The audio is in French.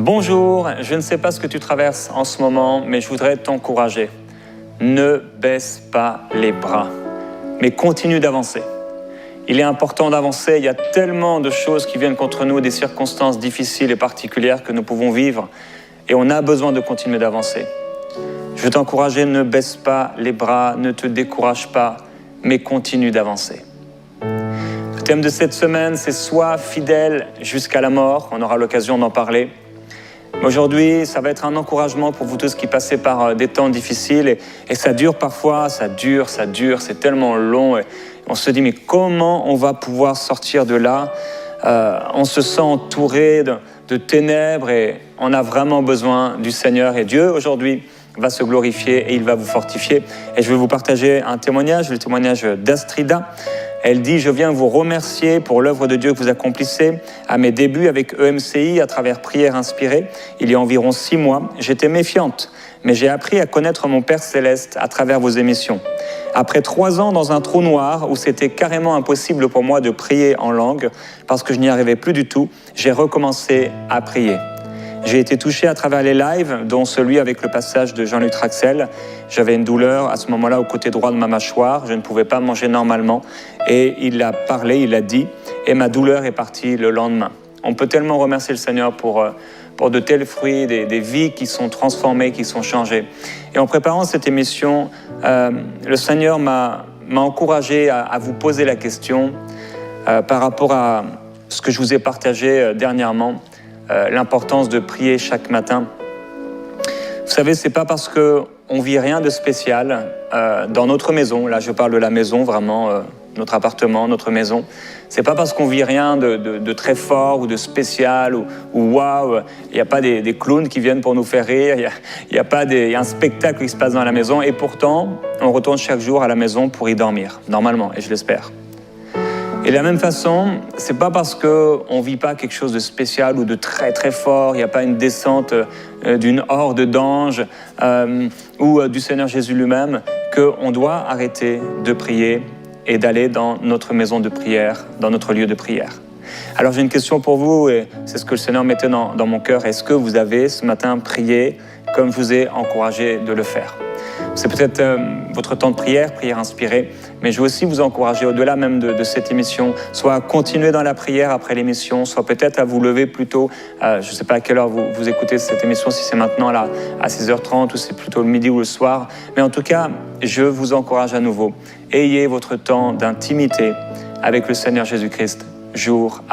Bonjour, je ne sais pas ce que tu traverses en ce moment, mais je voudrais t'encourager. Ne baisse pas les bras, mais continue d'avancer. Il est important d'avancer, il y a tellement de choses qui viennent contre nous, des circonstances difficiles et particulières que nous pouvons vivre, et on a besoin de continuer d'avancer. Je veux t'encourager, ne baisse pas les bras, ne te décourage pas, mais continue d'avancer. Le thème de cette semaine, c'est « Sois fidèle jusqu'à la mort ». On aura l'occasion d'en parler. Aujourd'hui, ça va être un encouragement pour vous tous qui passez par des temps difficiles et ça dure parfois, ça dure, c'est tellement long. Et on se dit, mais comment on va pouvoir sortir de là? On se sent entouré de ténèbres et on a vraiment besoin du Seigneur. Et Dieu, aujourd'hui, va se glorifier et il va vous fortifier. Et je vais vous partager un témoignage, le témoignage d'Astrida. Elle dit « Je viens vous remercier pour l'œuvre de Dieu que vous accomplissez. À mes débuts avec EMCI, à travers Prières Inspirées, il y a environ 6 mois, j'étais méfiante, mais j'ai appris à connaître mon Père Céleste à travers vos émissions. Après 3 ans dans un trou noir où c'était carrément impossible pour moi de prier en langue, parce que je n'y arrivais plus du tout, j'ai recommencé à prier. J'ai été touché à travers les lives, dont celui avec le passage de Jean-Luc Traxel. J'avais une douleur à ce moment-là au côté droit de ma mâchoire. Je ne pouvais pas manger normalement. Et il a parlé, il a dit, et ma douleur est partie le lendemain. On peut tellement remercier le Seigneur pour de tels fruits, des vies qui sont transformées, qui sont changées. Et en préparant cette émission, le Seigneur m'a encouragé à vous poser la question par rapport à ce que je vous ai partagé dernièrement. L'importance de prier chaque matin. Vous savez, c'est pas parce qu'on vit rien de spécial dans notre maison, là je parle de la maison vraiment, notre appartement, notre maison, c'est pas parce qu'on vit rien de très fort ou de spécial ou waouh, il n'y a pas des clowns qui viennent pour nous faire rire, il y a un spectacle qui se passe dans la maison et pourtant on retourne chaque jour à la maison pour y dormir, normalement, et je l'espère. Et de la même façon, c'est pas parce qu'on ne vit pas quelque chose de spécial ou de très très fort, il n'y a pas une descente d'une horde d'anges ou du Seigneur Jésus lui-même qu'on doit arrêter de prier et d'aller dans notre maison de prière, dans notre lieu de prière. Alors j'ai une question pour vous et c'est ce que le Seigneur mettait dans mon cœur. Est-ce que vous avez ce matin prié comme je vous ai encouragé de le faire? C'est peut-être votre temps de prière, prière inspirée, mais je veux aussi vous encourager au-delà même de cette émission, soit à continuer dans la prière après l'émission, soit peut-être à vous lever plus tôt. Je ne sais pas à quelle heure vous écoutez cette émission, si c'est maintenant là à 6h30 ou c'est plutôt le midi ou le soir. Mais en tout cas, je vous encourage à nouveau. Ayez votre temps d'intimité avec le Seigneur Jésus-Christ, jour après jour.